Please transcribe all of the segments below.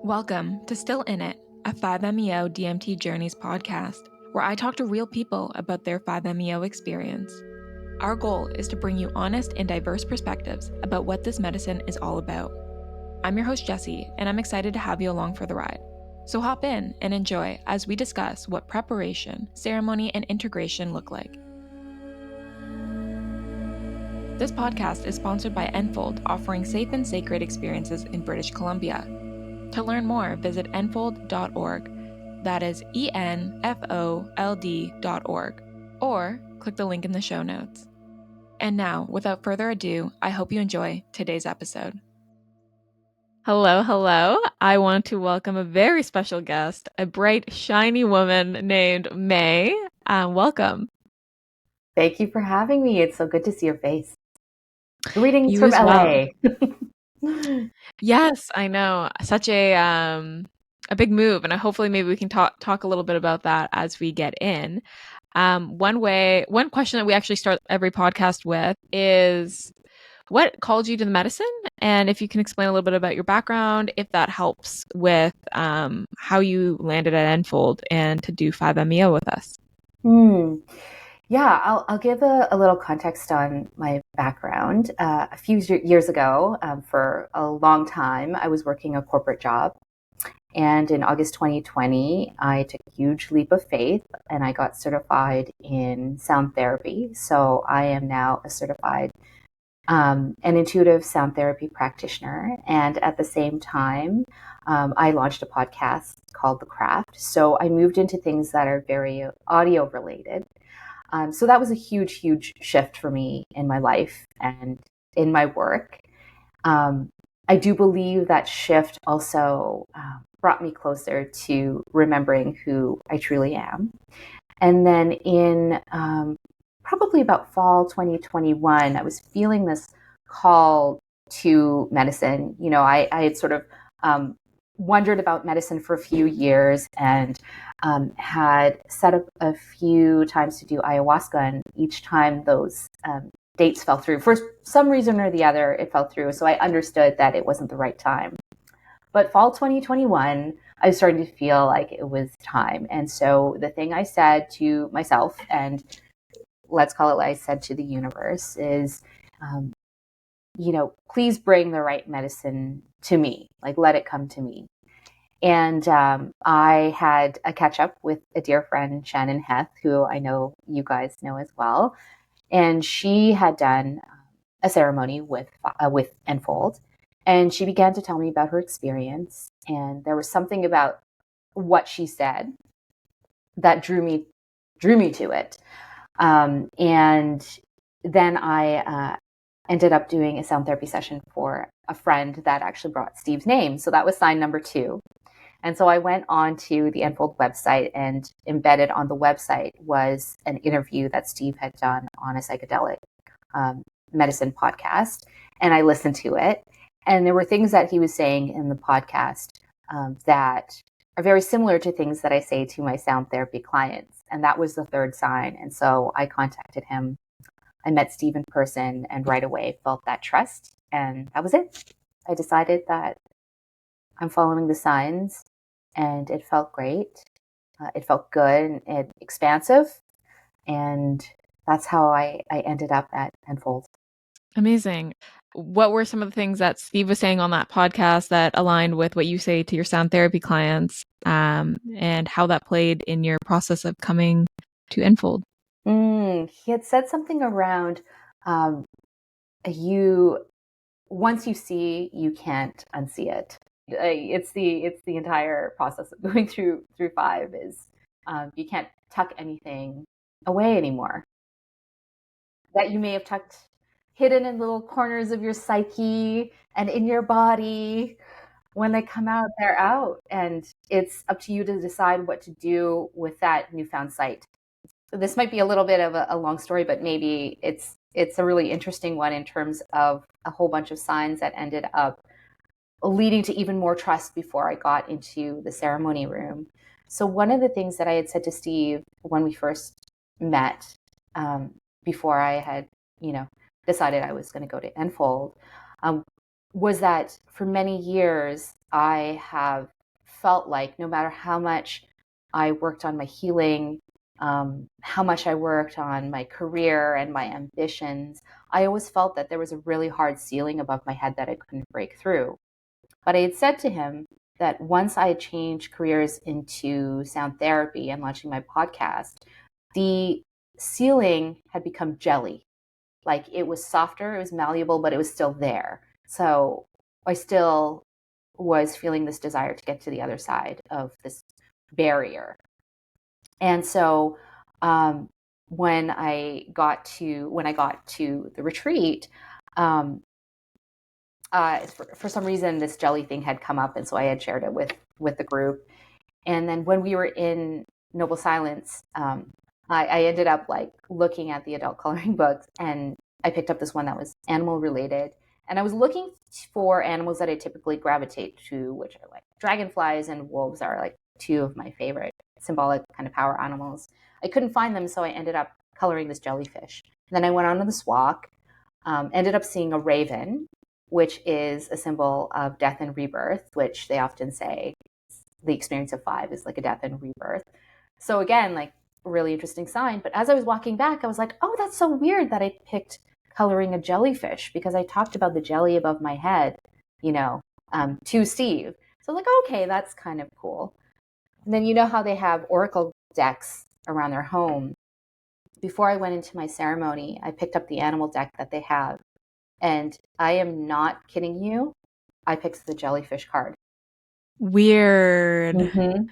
Welcome to Still In It, a 5-MeO DMT Journeys podcast, where I talk to real people about their 5-MeO experience. Our goal is to bring you honest and diverse perspectives about what this medicine is all about. I'm your host, Jessie, and I'm excited to have you along for the ride. So hop in and enjoy as we discuss what preparation, ceremony, and integration look like. This podcast is sponsored by Enfold, offering safe and sacred experiences in British Columbia. To learn more, visit enfold.org. That is enfold.org. Or click the link in the show notes. And now, without further ado, I hope you enjoy today's episode. Hello. I want to welcome a very special guest, a bright, shiny woman named May. Welcome. Thank you for having me. It's so good to see your face. Greetings You from as LA. Well. Yes, I know. Such a big move, and hopefully maybe we can talk a little bit about that as we get in. One question that we actually start every podcast with is, what called you to the medicine? And if you can explain a little bit about your background, if that helps with how you landed at Enfold and to do 5-MeO with us. Yeah, I'll give a little context on my background. A few years ago, for a long time, I was working a corporate job. And in August 2020, I took a huge leap of faith and I got certified in sound therapy. So I am now a certified an intuitive sound therapy practitioner. And at the same time, I launched a podcast called The Craft. So I moved into things that are very audio related. So that was a huge, huge shift for me in my life and in my work. I do believe that shift also brought me closer to remembering who I truly am. And then in probably about fall 2021, I was feeling this call to medicine. You know, I had sort of wondered about medicine for a few years and had set up a few times to do ayahuasca, and each time those dates fell through. For some reason or the other, it fell through. So I understood that it wasn't the right time. But fall 2021, I was starting to feel like it was time. And so the thing I said to myself, and let's call it what I said to the universe, is, please bring the right medicine to me. Like, let it come to me. And I had a catch up with a dear friend, Shannon Heth, who I know you guys know as well. And she had done a ceremony with Enfold. And she began to tell me about her experience. And there was something about what she said that drew me to it. And then I ended up doing a sound therapy session for a friend that actually brought Steve's name. So that was sign number 2. And so I went on to the Enfold website, and embedded on the website was an interview that Steve had done on a psychedelic medicine podcast. And I listened to it. And there were things that he was saying in the podcast that are very similar to things that I say to my sound therapy clients. And that was the third sign. And so I contacted him. I met Steve in person and right away felt that trust. And that was it. I decided that I'm following the signs, and it felt great. It felt good and expansive. And that's how I ended up at Enfold. Amazing. What were some of the things that Steve was saying on that podcast that aligned with what you say to your sound therapy clients, and how that played in your process of coming to Enfold? He had said something around once you see, you can't unsee it. It's the entire process of going through 5 is you can't tuck anything away anymore that you may have tucked hidden in little corners of your psyche and in your body. When they come out, they're out, and it's up to you to decide what to do with that newfound sight. This might be a little bit of a long story, but maybe it's a really interesting one in terms of a whole bunch of signs that ended up leading to even more trust before I got into the ceremony room. So one of the things that I had said to Steve when we first met, before I had, decided I was going to go to Enfold, was that for many years, I have felt like no matter how much I worked on my healing, how much I worked on my career and my ambitions, I always felt that there was a really hard ceiling above my head that I couldn't break through. But I had said to him that once I had changed careers into sound therapy and launching my podcast, the ceiling had become jelly. Like it was softer, it was malleable, but it was still there. So I still was feeling this desire to get to the other side of this barrier. And so um, when I got to the retreat, um, for some reason this jelly thing had come up, and so I had shared it with the group. And then when we were in Noble Silence, I ended up like looking at the adult coloring books, and I picked up this one that was animal related. And I was looking for animals that I typically gravitate to, which are like dragonflies and wolves are like two of my favorite symbolic kind of power animals. I couldn't find them, so I ended up coloring this jellyfish. And then I went on this walk, ended up seeing a raven, which is a symbol of death and rebirth, which they often say the experience of five is like a death and rebirth. So again, like a really interesting sign. But as I was walking back, I was like, oh, that's so weird that I picked coloring a jellyfish because I talked about the jelly above my head, you know, to Steve. So like, okay, that's kind of cool. And then you know how they have oracle decks around their home. Before I went into my ceremony, I picked up the animal deck that they have. And I am not kidding you. I picked the jellyfish card. Weird. Mm-hmm.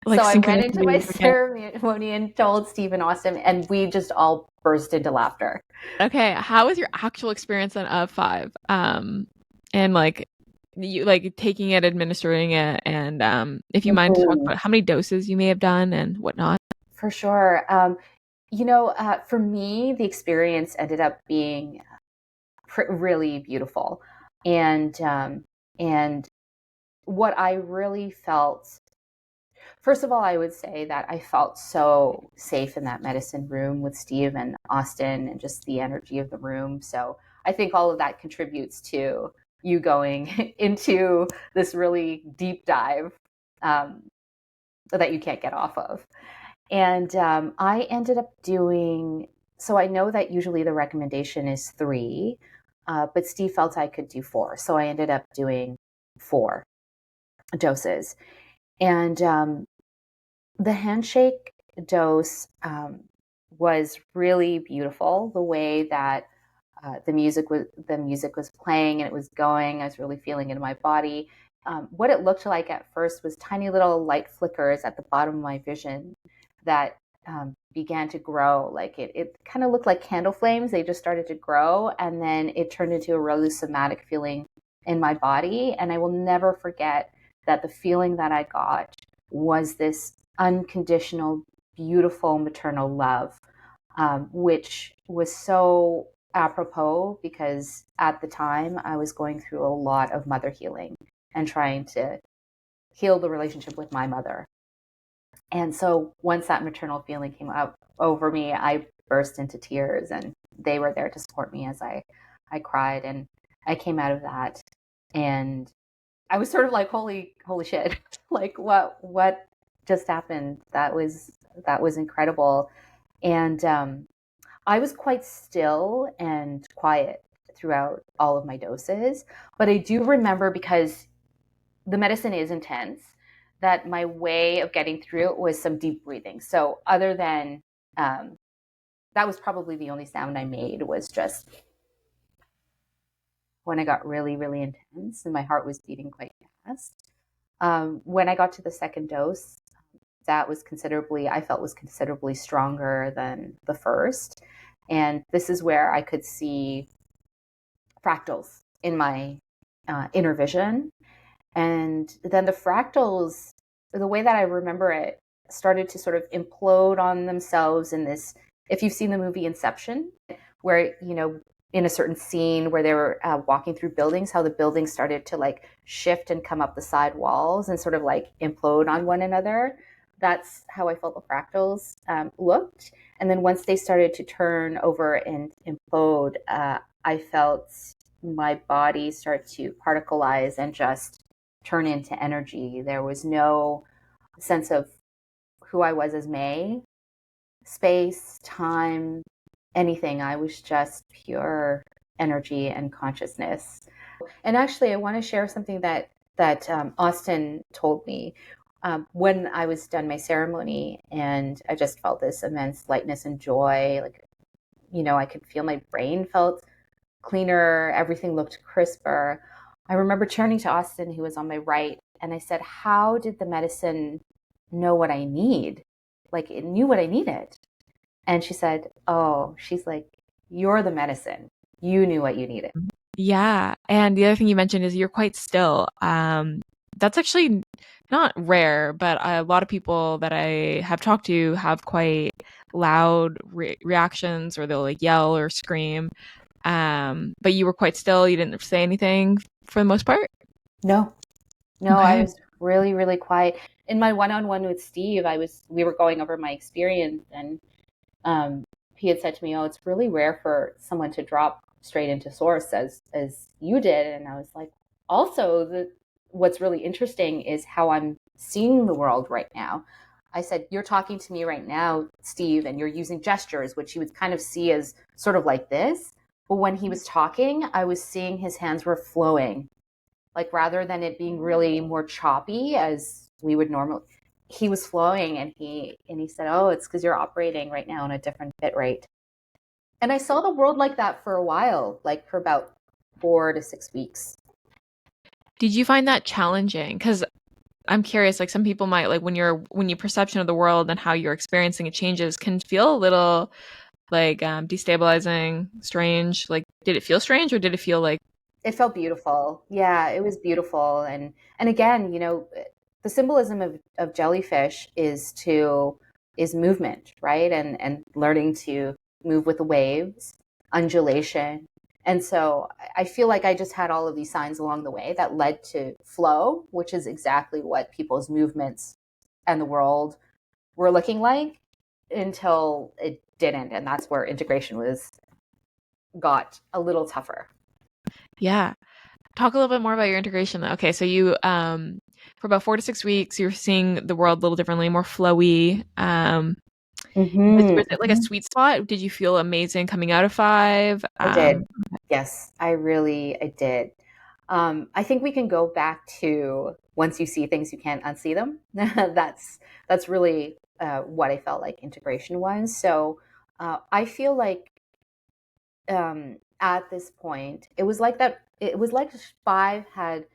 So Like I went into my synchronicity. Okay. ceremony and told Steve and Austin, and we just all burst into laughter. Okay. How was your actual experience then of five? And like you like taking it, administering it, and if you mind to talk Mm-hmm. about how many doses you may have done and whatnot. For sure. For me, the experience ended up being really beautiful, and and what I really felt. First of all, I would say that I felt so safe in that medicine room with Steve and Austin and just the energy of the room. So I think all of that contributes to you going into this really deep dive um, that you can't get off of. And I ended up doing, so I know that usually the recommendation is three, but Steve felt I could do four. So I ended up doing four doses. And the handshake dose was really beautiful. The way that the music was playing and it was going, I was really feeling it in my body. What it looked like at first was tiny little light flickers at the bottom of my vision that began to grow. Like it kind of looked like candle flames. They just started to grow, and then it turned into a really somatic feeling in my body. And I will never forget that the feeling that I got was this unconditional, beautiful maternal love, which was so apropos because at the time I was going through a lot of mother healing and trying to heal the relationship with my mother. And so once that maternal feeling came up over me, I burst into tears, and they were there to support me as I cried. And I came out of that, and I was sort of like, holy shit, like what just happened? That was incredible. And I was quite still and quiet throughout all of my doses, but I do remember, because the medicine is intense, that my way of getting through it was some deep breathing. So other than um, that was probably the only sound I made, was just when I got really, really intense and my heart was beating quite fast. When I got to the second dose, that was I felt was considerably stronger than the first. And this is where I could see fractals in my inner vision. And then the fractals, the way that I remember it, started to sort of implode on themselves in this. If you've seen the movie Inception, where, in a certain scene where they were walking through buildings, how the buildings started to like shift and come up the side walls and sort of like implode on one another. That's how I felt the fractals looked. And then once they started to turn over and implode, I felt my body start to particleize and just turn into energy. There was no sense of who I was as May, space, time, anything. I was just pure energy and consciousness. And actually, I want to share something that Austin told me when I was done my ceremony, and I just felt this immense lightness and joy. Like, I could feel my brain felt cleaner, everything looked crisper. I remember turning to Austin, who was on my right, and I said, "How did the medicine know what I need? Like, it knew what I needed." And she said, "Oh, she's like, you're the medicine. You knew what you needed." Yeah. And the other thing you mentioned is you're quite still. That's actually not rare, but a lot of people that I have talked to have quite loud reactions, or they'll like yell or scream. But you were quite still. You didn't say anything for the most part. No, no, I Okay. was really, really quiet. In my one-on-one with Steve, we were going over my experience, and he had said to me, "Oh, it's really rare for someone to drop straight into source as you did." And I was like, "Also, what's really interesting is how I'm seeing the world right now." I said, "You're talking to me right now, Steve, and you're using gestures, which you would kind of see as sort of like this. But when he was talking, I was seeing his hands were flowing, like rather than it being really more choppy as we would normally, he was flowing, and he said, "Oh, it's because you're operating right now on a different bit rate." And I saw the world like that for a while, like for about 4 to 6 weeks. Did you find that challenging? Because I'm curious, like some people might like when your perception of the world and how you're experiencing it changes can feel a little like destabilizing, strange. Like, did it feel strange or did it feel like It felt beautiful. Yeah, it was beautiful. And again, the symbolism of jellyfish is movement, right? And learning to move with the waves, undulation. And so I feel like I just had all of these signs along the way that led to flow, which is exactly what people's movements and the world were looking like until it didn't. And that's where integration was got a little tougher. yeah? Talk a little bit more about your integration. Okay, so you for about 4 to 6 weeks, you're seeing the world a little differently, more flowy. Was it like a Mm-hmm. sweet spot? Did you feel amazing coming out of five? I did. Yes, I did. I think we can go back to once you see things, you can't unsee them. That's really what I felt like integration was. So I feel like at this point, it was like that. It was like five had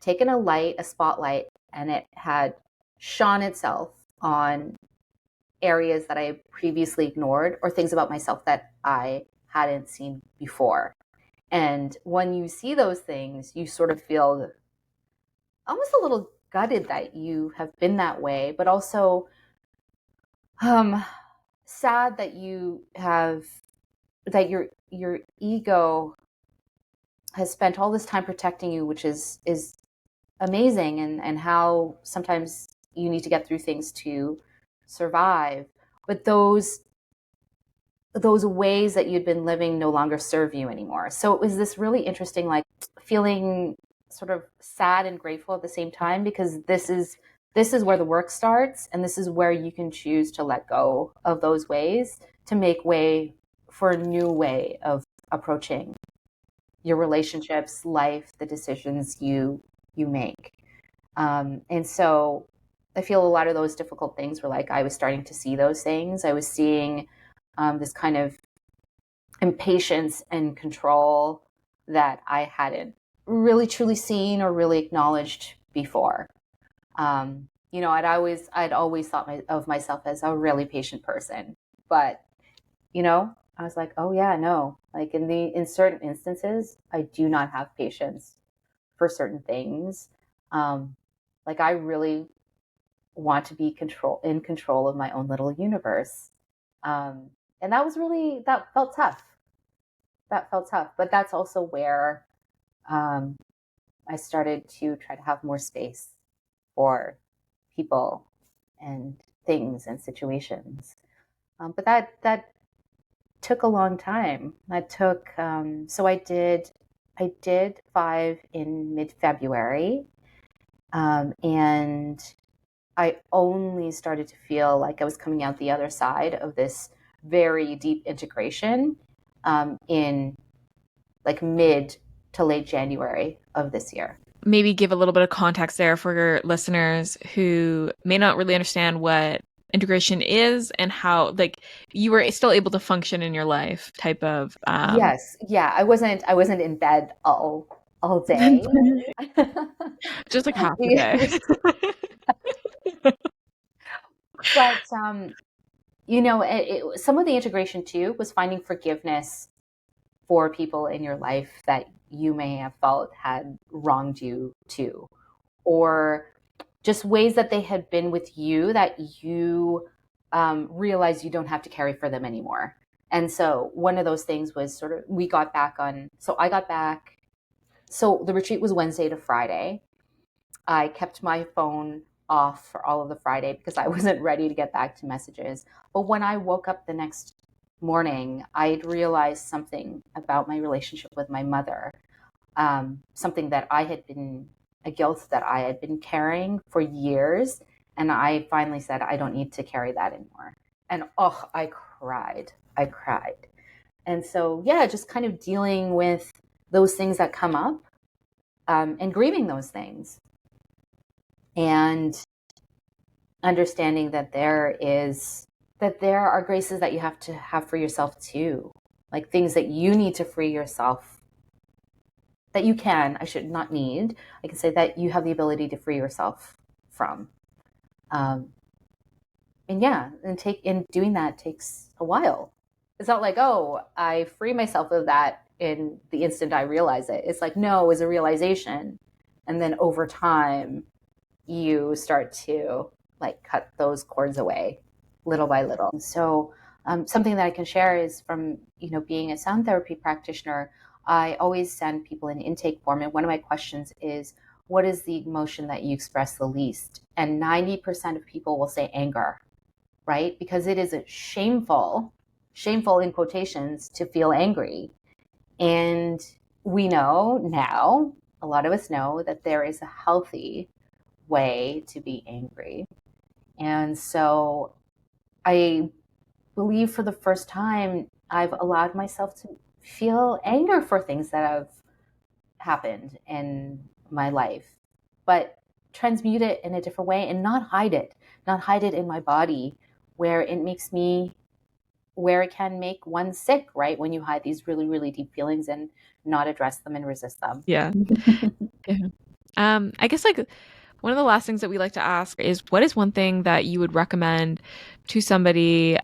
taken a spotlight, and it had shone itself on areas that I previously ignored or things about myself that I hadn't seen before. And when you see those things, you sort of feel almost a little gutted that you have been that way, but also um, sad that you have that your ego has spent all this time protecting you, which is amazing, and how sometimes you need to get through things to survive. But those ways that you'd been living no longer serve you anymore. So it was this really interesting, like feeling sort of sad and grateful at the same time, because this is where the work starts, and this is where you can choose to let go of those ways to make way for a new way of approaching your relationships, life, the decisions you make. And so I feel a lot of those difficult things were like I was starting to see those things. I was seeing this kind of impatience and control that I hadn't really truly seen or really acknowledged before. I'd always thought of myself as a really patient person, but I was like, oh yeah, no. Like in certain instances, I do not have patience for certain things. Um, like I really want to be in control of my own little universe. Um, and that felt tough. That felt tough. But that's also where um, I started to try to have more space for people and things and situations. But that took a long time. So I I did 5 in mid-February, and I only started to feel like I was coming out the other side of this very deep integration in like mid to late January of this year. Maybe give a little bit of context there for your listeners who may not really understand what integration is and how like you were still able to function in your life type of Yes, yeah, I wasn't in bed all day. just like half the day. Yes. But some of the integration too was finding forgiveness for people in your life that you may have felt had wronged you too, or just ways that they had been with you that you realize you don't have to carry for them anymore. And so one of those things was sort of we got back on. So I got back. So the retreat was Wednesday to Friday. I kept my phone off for all of the Friday because I wasn't ready to get back to messages. But when I woke up the next morning, I'd realized something about my relationship with my mother, something that a guilt that I had been carrying for years. And I finally said, I don't need to carry that anymore. And oh, I cried. I cried. And so, yeah, just kind of dealing with those things that come up and grieving those things and understanding that there are graces that you have to have for yourself too, like things that you need to free yourself, that you can, I should not need, I can say that you have the ability to free yourself from. um, and yeah, and doing that takes a while. It's not like, oh, I free myself of that in the instant I realize it. It's like, no, it's a realization, and then over time you start to like cut those cords away little by little. So something that I can share is from being a sound therapy practitioner. I always send people an intake form, and one of my questions is, what is the emotion that you express the least? And 90% of people will say anger, right? Because it is a shameful in quotations, to feel angry. And we know now, a lot of us know that there is a healthy way to be angry. And so I believe for the first time, I've allowed myself to feel anger for things that have happened in my life, but transmute it in a different way and not hide it in my body where it can make one sick, right? When you hide these really, really deep feelings and not address them and resist them. Yeah. Yeah. I guess like one of the last things that we like to ask is what is one thing that you would recommend to somebody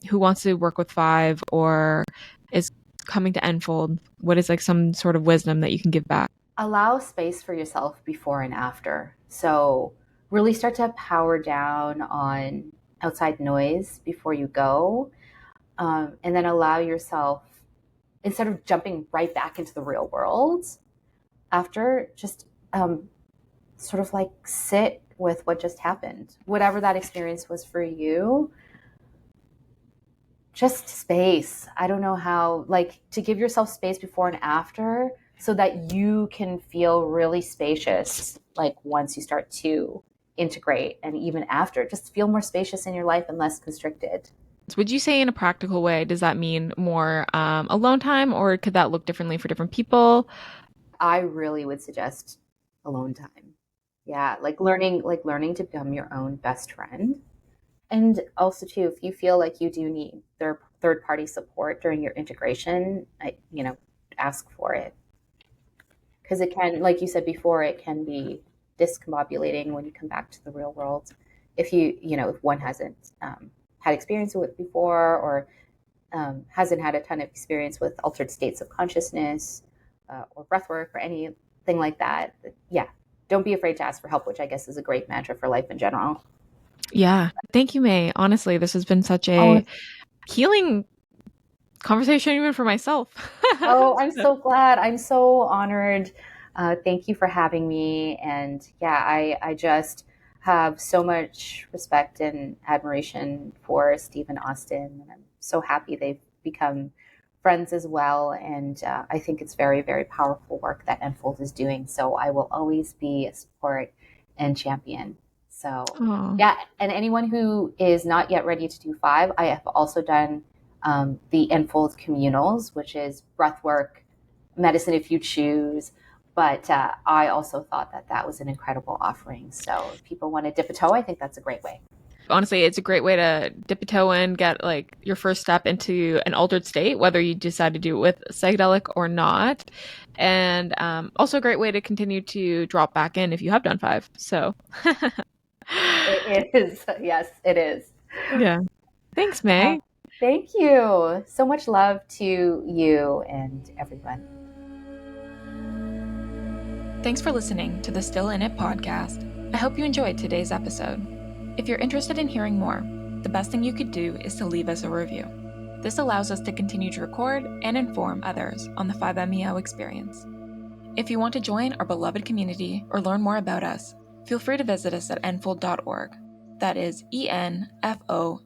who wants to work with five or is coming to Enfold? What is like some sort of wisdom that you can give back? Allow space for yourself before and after. So really start to power down on outside noise before you go. And then allow yourself, instead of jumping right back into the real world after, just sort of like sit with what just happened. Whatever that experience was for you, just space. I don't know how, like, to give yourself space before and after so that you can feel really spacious, like once you start to integrate, and even after, just feel more spacious in your life and less constricted. Would you say in a practical way, does that mean more alone time or could that look differently for different people? I really would suggest alone time. Yeah, like learning to become your own best friend. And also too, if you feel like you do need third party support during your integration, ask for it, because it can, like you said before, it can be discombobulating when you come back to the real world. If one hasn't had experience with it before, or hasn't had a ton of experience with altered states of consciousness or breathwork or anything like that, yeah, don't be afraid to ask for help, which I guess is a great mantra for life in general. Yeah. Thank you, May. Honestly, this has been such Oh, a healing conversation even for myself. oh, I'm so glad. I'm so honored. Thank you for having me. And yeah, I just have so much respect and admiration for Steve and Austin. And I'm so happy they've become friends as well. And I think it's very, very powerful work that Enfold is doing. So I will always be a support and champion. So, Oh. yeah. And anyone who is not yet ready to do 5, I have also done the Enfold communals, which is breathwork, medicine if you choose. But I also thought that that was an incredible offering. So if people want to dip a toe, I think that's a great way. Honestly, it's a great way to dip a toe in, get like your first step into an altered state, whether you decide to do it with psychedelic or not. And also a great way to continue to drop back in if you have done 5. So, It is. Yes, it is. yeah. Thanks, Uh, May. Thank you. So much love to you and everyone. Thanks for listening to the Still In It podcast. I hope you enjoyed today's episode. If you're interested in hearing more, the best thing you could do is to leave us a review. This allows us to continue to record and inform others on the 5MEO experience. If you want to join our beloved community or learn more about us, feel free to visit us at enfold.org. That is enfold.org.